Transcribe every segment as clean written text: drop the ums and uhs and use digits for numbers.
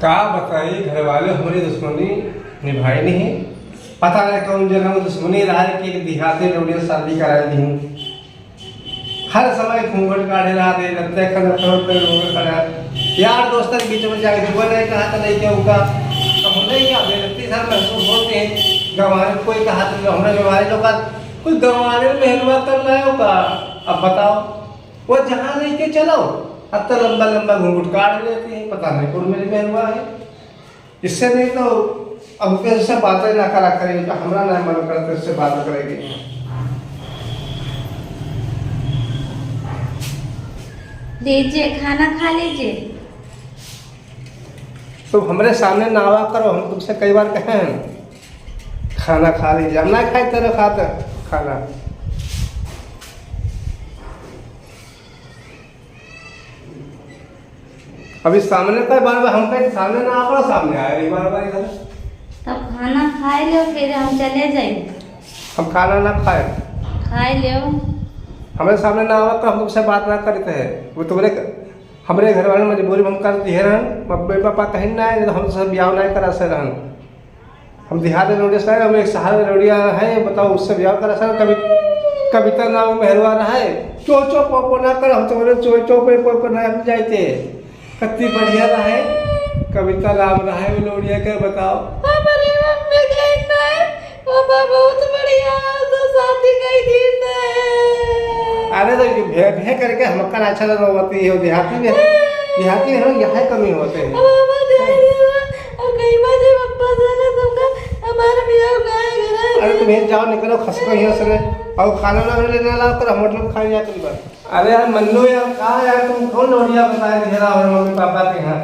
का बताइए, घर वाले हमारी दुश्मनी निभाई नहीं। पता नहीं कौन जन्म दुश्मनी रहा है कि देहाती लोग शादी करा दी हूँ। हर समय घूंघट काढ़े रहा दे रखते खड़ा यार दोस्तों के बीच में जाके जुआ नहीं कहा था नहीं क्या होगा तो हमने क्या बेरती सर महसूस होते हैं गंवारे कोई कहा तो हमने गंवारे लोग कोई गंवारे में हलवा कर रहा होगा। अब बताओ वो जहाँ नहीं के चलो अब तो लंबा लंबा घूंघट काट लेते हैं, पता नहीं कौन मेरे में हलवा है। इससे नहीं तो अब इससे बातें ना करा करेंगे तो हमारा ना मन करता इससे बात करेंगे। लीजिए खाना खा लीजिए। तो हमारे सामने नावा करो, हम तुमसे कई बार कहे हैं खाना खा लीजिए, हम ना खाए तेरे खाते खाना। अभी सामने कई बार हम कहीं सामने ना आ करो, सामने आए एक बार इधर। तब खाना खाए लो फिर हम चले जाएंगे। हम खाना ना खाए खाए लो। हमारे सामने ना आवा तो हम तुमसे बात ना करते हैं। वो तुम्हारे हमारे घर वाले मजबूरी हम कर दिए रहन मम्मी पापा कहीं ना आए तो हम सब ब्याह नहीं करा से रहन। हम देहात में रोडिया से हम एक शहर में रोडिया है, बताओ उससे ब्याह करा सर। कभी कविता नाम मेहरवा रहा है चो चो पोपो ना कर, हम तुम्हारे चो चो पे पोपो ना हम जाते कत्ती बढ़िया रहा है कविता नाम रहा है वो लोडिया के। बताओ हमारी मम्मी कहना है पापा बहुत बढ़िया तो शादी कई दिन है। अरे तो भे भे करके हम का अच्छा होती है देहाती में, देहाती में यहाँ कमी होते हैं। अब कई बार जब पापा से ना तुमका हमारा ब्याह गाएगा। अरे तुम्हें जाओ निकलो खसको यहाँ से और खाना ना लेने ला कर हम लोग खाए जाते हैं बस। अरे यार मन्नू यार कहाँ यार तुम कौन लोडिया बताए घेरा और मम्मी पापा के यहाँ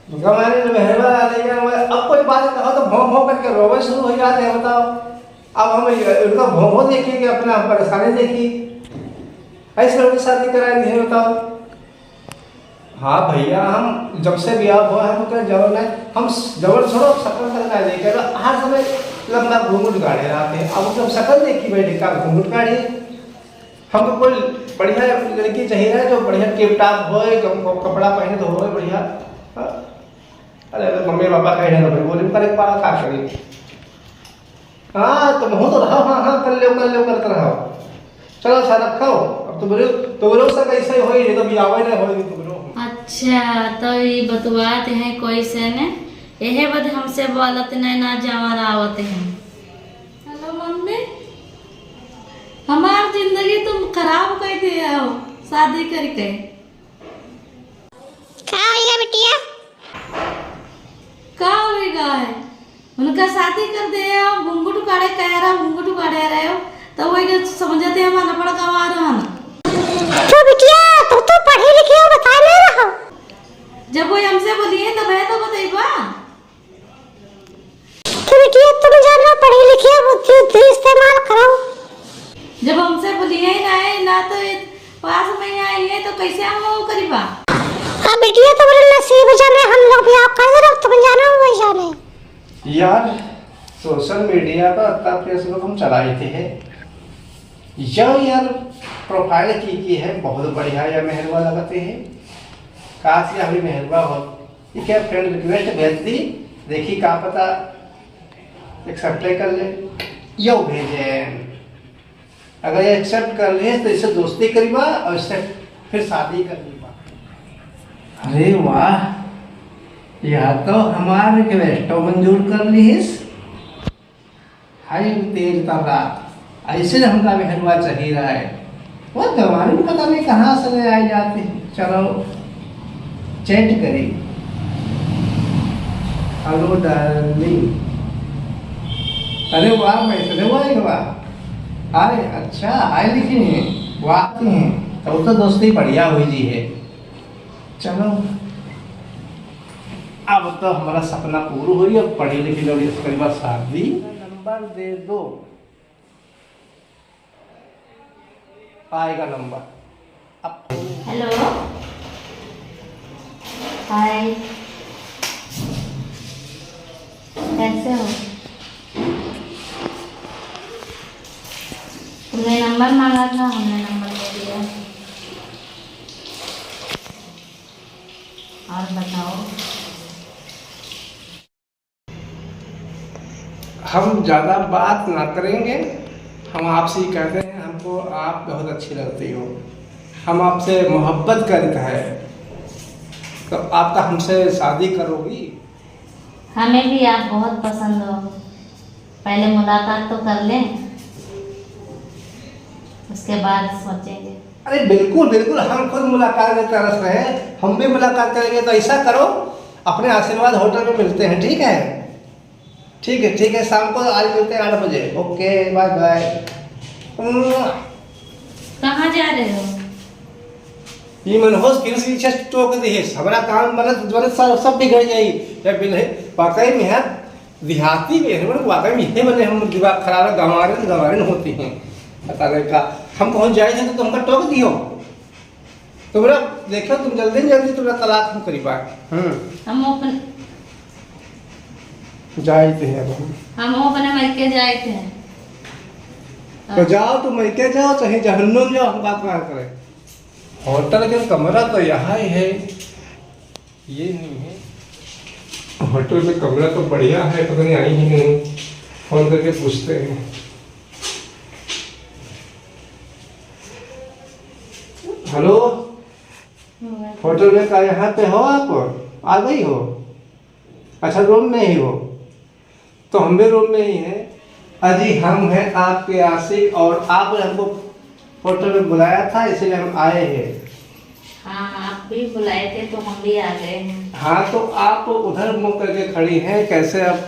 गवाने में मेहरबा आ जाएगा। अब कोई बात कहो तो भों भों करके रोवे शुरू हो जाते हैं। बताओ अब हम उनका भों भों देखिए अपना परेशानी देखी ऐसे लोग शादी कराए दी है। बताओ हाँ भैया हम जब से ब्याह हुआ है तो जबर नहीं हम जबर छोड़ो शकल करना देखे तो हर समय लंबा घूंघट गाड़े रहते हैं। अब जब शकल देखी बैठे का घूंघट गाड़ी हमको कोई बढ़िया लड़की चाहिए जो बढ़िया टिप टाप हो कपड़ा पहने तो हो बढ़िया। अरे मम्मी पापा कह रहे हैं बोले करे पारा का करी हाँ तुम हो तो रहो हाँ हाँ कर लो करते रहो चलो अच्छा रखो। अब तो बोलो सब ऐसे हो ही तो भी आवे ना होगी तो बोलो। अच्छा तो ये बतवाते हैं कोई से ने यही बद हमसे बोलत नहीं ना जवान आवत हैं। हेलो मम्मी हमार जिंदगी तुम खराब कर दिया हो शादी करके। क्या होगा बिटिया? क्या होगा है उनका शादी कर दे हो घुंघट काढ़े कह रहा घुंघट काढ़े रहे हो तो वही समझते हैं माना पड़ गवा रहा ना। तो बिटिया तो पढ़े लिखे हो बता नहीं रहा। जब कोई हमसे बोलिए तब है तो बताइबा। तो बिटिया तुम जानो पढ़े लिखे हो बुद्धि इस्तेमाल करो। जब हमसे बोलिए ही ना तो पास में आई है तो कैसे हम वो करीबा। हाँ बिटिया तुम्हारे नसीब जाने हम लोग भी आप कर रहे तुम जानो वही जाने। यार सोशल मीडिया पर इतना फेसबुक हम चलाए थे यार प्रोफाइल की है बहुत बढ़िया या मेहरबा लगाते हैं काश या अभी मेहरबा हो ये क्या फ्रेंड रिक्वेस्ट भेज दी देखी का पता एक्सेप्ट कर ले यो भेजे। अगर ये एक्सेप्ट कर ले तो इससे दोस्ती करीबा और इससे फिर शादी करीबा। अरे वाह यह तो हमारे रिक्वेस्ट मंजूर कर लीस हाई तेज तबला ऐसे हमका मेहरबा चाहिए रहा है वो दवाई में पता नहीं कहाँ से आई जाती। चलो चैट करी हेलो डार्लिंग। अरे वाह मैसेज हुआ है वाह अरे अच्छा हाय लिखी है वाह हैं तब तो दोस्ती बढ़िया हुई जी है। चलो अब तो हमारा सपना पूरा हुई अब पढ़ी लिखी लोग इसके बाद शादी। नंबर दे दो आएगा नंबर अब। हेलो हाय कैसे हो। तुमने नंबर मांगा था हमने नंबर दे दिया। और बताओ हम ज़्यादा बात ना करेंगे। हम आपसे ही कहते हैं, हमको आप बहुत अच्छी लगती हो, हम आपसे मोहब्बत करते हैं, तो आपका हमसे शादी करोगी? हमें भी आप बहुत पसंद हो, पहले मुलाकात तो कर लें, उसके बाद सोचेंगे। अरे बिल्कुल बिल्कुल, हम खुद मुलाकात के तरफ रहे, हम भी मुलाकात करेंगे। तो ऐसा करो, अपने आशीर्वाद होटल में मिलते हैं, ठीक है? ठीक है, शाम को आज मिलते हैं 8 बजे। Okay, bye bye. कहाँ जा रहे हो? ये मनहोस फिर से पीछे टोक दी है, हमारा काम मतलब सब बिगड़ जाई। या बिल है वाकई में है, देहाती में है, वाकई में ये बने हम दिमाग खराब गंवारे होती हैं। पता नहीं का हम पहुंच जाए थे तो तुमका टोक दियो, तुम्हारा देखो तुम जल्दी तुम्हारा तलाक हम करी बात। हम अपने जाए थे हम अपने मैके जाए थे। तो जाओ, तुम मैके जाओ चाहे जहन्नुम जाओ, हम बात ना करें। होटल के कमरा तो यहाँ ही है, ये नहीं है। होटल में कमरा तो बढ़िया है, पता नहीं आई ही नहीं, फोन करके पूछते हैं। हेलो, होटल में का यहाँ पे हो आप? आ गई हो? अच्छा, रूम में ही हो? तो हम भी रूम में ही हैं। अजी हम हैं आपके आशिक, और आपने हमको होटल में बुलाया था, इसलिए हम आए हैं। हाँ, आप भी बुलाए थे तो हम भी आ गए हैं। हाँ, तो आप उधर मुँह करके खड़ी हैं कैसे अब?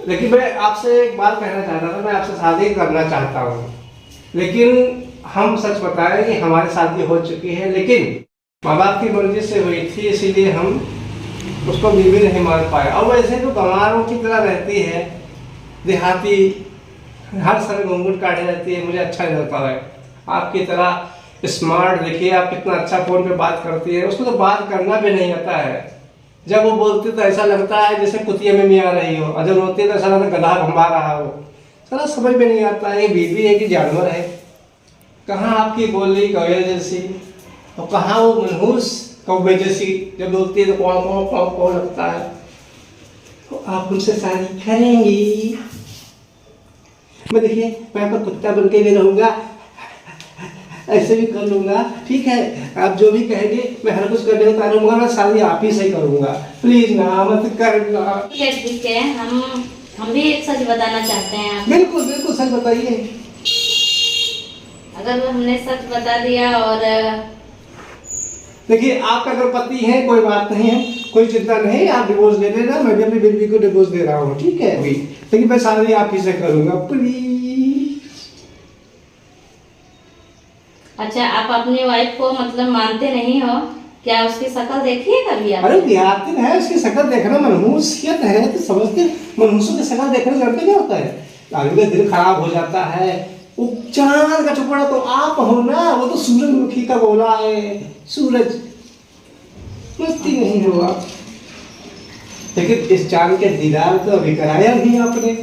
लेकिन मैं आपसे एक बात कहना चाहता था, मैं आपसे शादी करना चाहता हूँ, लेकिन हम सच बताएं कि हमारी शादी हो चुकी है, लेकिन माँ बाप की मर्जी से हुई थी, इसीलिए हम उसको बीवी नहीं मान पाए। और वैसे तो गंवारों की तरह रहती है, देहाती, हर समय घूंघट काटे रहती है, मुझे अच्छा नहीं लगता है। आपकी तरह स्मार्ट, देखिए आप कितना अच्छा फ़ोन पे बात करती है, उसको तो बात करना भी नहीं आता है। जब वो बोलती तो ऐसा लगता है जैसे कुतिया में मियाँ रही हो, और जब रोती है तो ऐसा लगता है गधा भंभा रहा हो। सारा समझ में नहीं आता है, बीवी है कि जानवर है। कहाँ आपकी बोली कौवे जैसी, और कहाँ वो मनहूस कौवे जैसी, जब बोलती है तो कौन कौन कौन कौन लगता है। तो आप उनसे शादी करेंगी? मैं देखिए, मैं आपका कुत्ता बन के भी रहूँगा, ऐसे भी कर लूँगा, ठीक है? आप जो भी कहेंगे मैं हर कुछ करने को तैयार रहूँगा, मैं शादी आप ही से करूँगा, प्लीज ना मत करना। ठीक है, हम भी एक सच बताना चाहते हैं आपको। बिल्कुल बिल्कुल, सच बताइए। अगर हमने सच बता दिया और देखिए, आपका अगर पति है कोई बात नहीं है, कोई चिंता नहीं, आप डिवोर्स दे देना, मैं भी अपनी बीवी को डिवोर्स दे रहा हूँ, ठीक है? अभी लेकिन मैं शादी आप ही से करूँगा, प्लीज। अच्छा, आप अपनी वाइफ को मतलब मानते नहीं हो क्या? उसकी शक्ल देखी है कभी आप? अरे देहाती है, उसकी शक्ल देखना मनहूसियत है, तो समझते मनहूसों की शक्ल देखने लड़के क्या होता है, आदमी का दिल खराब हो जाता है। वो चांद का टुकड़ा तो आप हो ना, वो तो सूरजमुखी का गोला है, सूरज मस्ती नहीं हो आप। लेकिन इस चांद के दीदार तो अभी कराया नहीं आपने,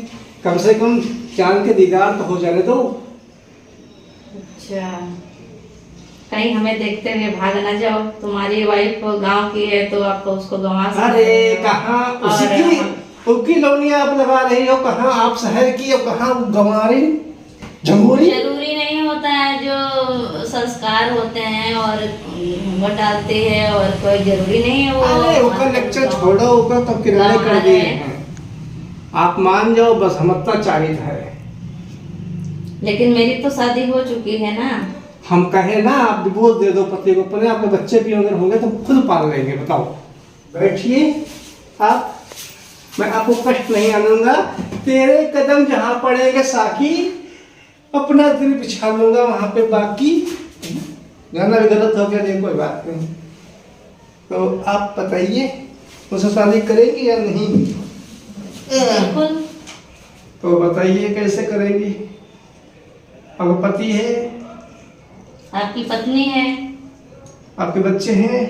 कम से कम चांद के दीदार तो हो जाने दो। अच्छा, कहीं हमें देखते हुए भाग ना जाओ, तुम्हारी वाइफ गांव की है तो आप उसको गंवा सकते हो। अरे कहाँ उसकी लौनिया आप लगा रही हो, कहाँ आप शहर की और कहाँ गंवारी झंगोरी। जरूरी नहीं होता है, जो संस्कार होते हैं और वो डालते हैं, और कोई जरूरी नहीं है वो। अरे ऊपर लेक्चर छोड़ो, ऊपर तब किनारे कर दिए हैं, आप मान जाओ बस, हम इतना चाहिए है। लेकिन मेरी तो शादी हो चुकी है ना। हम कहे ना आप डिवोर्स दे दो पति को, पहले आपके बच्चे भी अगर होंगे तो खुद पाल लेंगे। बताओ, बैठिए आप, मैं आपको कष्ट नहीं आनूंगा। तेरे कदम जहाँ पड़ेंगे साकी, अपना दिल बिछा लूंगा वहां पे, बाकी गाना भी गलत हो गया, कोई बात नहीं। तो आप बताइए, मुझसे शादी करेंगी या नहीं? बिल्कुल। तो बताइए कैसे करेंगी? आपका पति है, आपकी पत्नी है, आपके बच्चे हैं?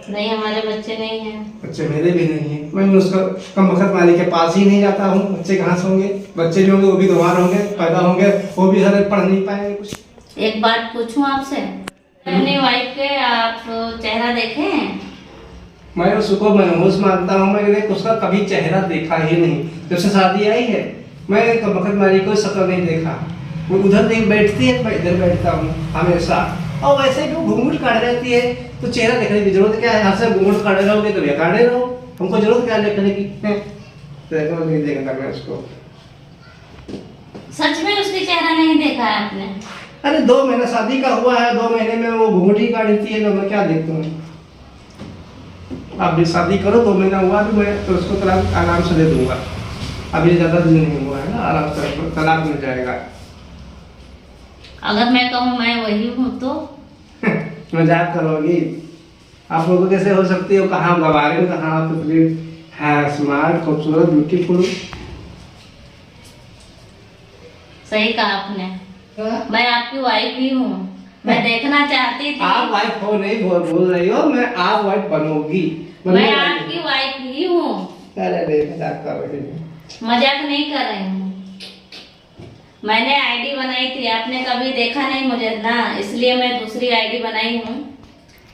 नहीं, हमारे बच्चे नहीं हैं। बच्चे मेरे भी नहीं है, मैं उसका कम वक्त वाली के पास ही नहीं जाता हूँ। बच्चे कहाँ से होंगे? बच्चे जो होंगे वो भी गंवार होंगे, पैदा होंगे, वो भी हर पढ़ नहीं पाएंगे कुछ। एक बात पूछूं आपसे, अपनी वाइफ के आप चेहरा देखे हैं? मैं उसको मनहूस मानता हूँ, मैंने उसका कभी चेहरा देखा ही नहीं, जब से शादी आई है मैं कबकत मारी कोई शक्ल नहीं देखा। वो उधर नहीं बैठती है, मैं इधर बैठता हूँ हमेशा। और वैसे भी वो घूंघट काट रहती है, तो चेहरा देखने की जरूरत क्या है? यहाँ से घूंघट काटे रहोगे तो ये काटे रहो, हमको जरूरत क्या देखने की? देखो नहीं देखा मैं उसको। सच में उसकी चेहरा नहीं देखा है आपने? अरे 2 महीना शादी का हुआ है, 2 महीने में वो घूंघट ही काटती है, तो मैं क्या देखता हूँ? आप भी शादी करो, 2 महीना हुआ तो मैं तो उसको तलाक आराम से दे दूंगा। अभी ज़्यादा दिन नहीं हुआ है ना, आराम से तलाक मिल जाएगा। अगर मैं कहूँ मैं वही हूँ तो? मजाक करोगी? आप लोगों कैसे हो सकती हो? कहाँ गवारे में, कहाँ आप इतनी है स्मार्ट, खूबसूरत, ब्यूटीफुल। सही कहा आपने। मैं आपकी वाइफ ही हूँ। मैं देखना चाहती थी। आप वाइफ हो नहीं बोल रही हो, मैं आप वाइफ बनोगी। मैं आपकी वाइफ ही हूँ। अरे नहीं, मजाक कर रही हूँ। मजाक नहीं कर रही हूँ। मैंने आईडी बनाई थी, आपने कभी देखा नहीं मुझे ना, इसलिए मैं दूसरी आईडी बनाई हूँ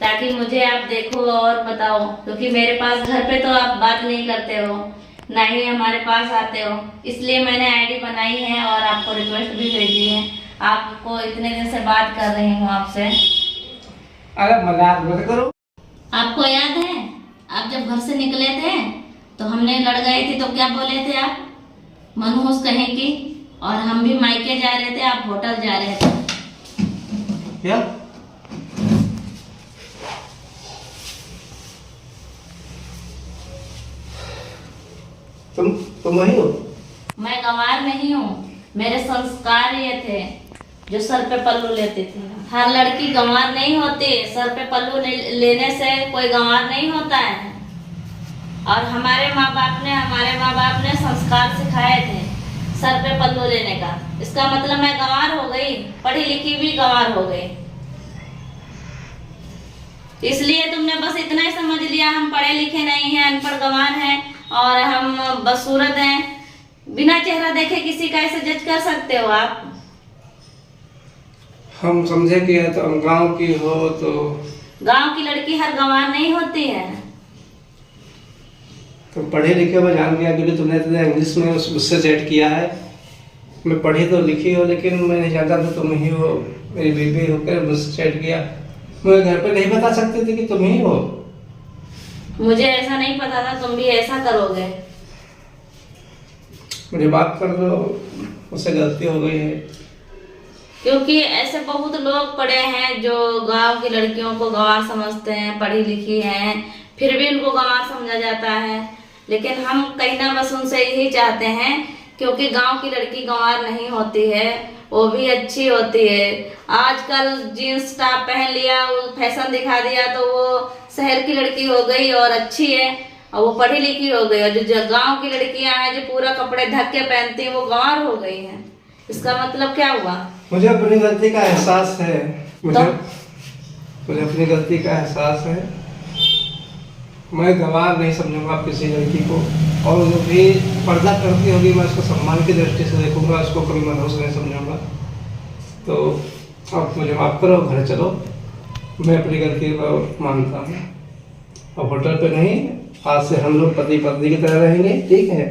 ताकि मुझे आप देखो और बताओ, क्योंकि मेरे पास घर पे तो आप बात नहीं करते हो, ना ही हमारे पास आते हो, इसलिए मैंने आईडी बनाई है और आपको रिक्वेस्ट भी भेजी है। आपको इतने दिन से बात कर रही हूँ आपसे। अरे मजाक मत करो। आपको याद है आप जब घर से निकले थे तो हमने लड़ गए थे, तो क्या बोले थे आप? मनहूस कहें की, और हम भी मायके जा रहे थे, आप होटल जा रहे थे। क्या? तुम वही हो? मैं गंवार नहीं हूँ, मेरे संस्कार ये थे जो सर पे पल्लू लेती थी। हर लड़की गंवार नहीं होती, सर पे पल्लू लेने से कोई गंवार नहीं होता है। और हमारे माँ बाप ने संस्कार सिखाए थे सर पे पल्लू लेने का। इसका मतलब मैं गंवार हो गई, पढ़ी लिखी भी गंवार हो गई। इसलिए तुमने बस इतना ही समझ लिया हम पढ़े लिखे नहीं हैं, अनपढ़ गंवार हैं और हम बदसूरत हैं। बिना चेहरा देखे किसी का ऐसे जज कर सकते हो आप? हम समझे कि तो गांव की हो तो। गांव की लड़की हर गंवार नहीं होती है। तो पढ़े लिखे में जान गया, क्योंकि तुमने इतना इंग्लिश में उससे चैट किया है। मैं पढ़ी तो लिखी हो, लेकिन मैं नहीं जानता था तुम ही हो, मेरी बीबी होकर मुझसे चैट किया। मैं घर पे नहीं बता सकती थी कि तुम ही हो। मुझे ऐसा नहीं पता था तुम भी ऐसा करोगे। मुझे बात कर दो, मुझसे गलती हो गई है। क्योंकि ऐसे बहुत लोग पढ़े हैं जो गांव की लड़कियों को गंवार समझते हैं, पढ़ी लिखी हैं, फिर भी उनको गंवार समझा जाता है। लेकिन हम कहीं ना बस उनसे यही चाहते हैं, क्योंकि गांव की लड़की गंवार नहीं होती है, वो भी अच्छी होती है। आजकल जीन्स टॉप पहन लिया, वो फैशन दिखा दिया तो वो शहर की लड़की हो गई और अच्छी है, और वो पढ़ी लिखी हो गई। और जो गांव की लड़कियां हैं जो पूरा कपड़े ढक के पहनती हैं, वो गंवार हो गई हैं। इसका मतलब क्या हुआ? मुझे अपनी गलती का एहसास है। मुझे अपनी गलती का एहसास है। मैं गंवार नहीं समझूंगा किसी लड़की को, और जो भी पर्दा करती होगी मैं उसको सम्मान की दृष्टि से देखूंगा, उसको कभी मनहूस नहीं समझूंगा। तो अब मुझे माफ़ करो, घर चलो। मैं अपनी गलती को मानता हूँ। अब होटल पे नहीं, आज से हम लोग पति पत्नी की तरह रहेंगे, ठीक है?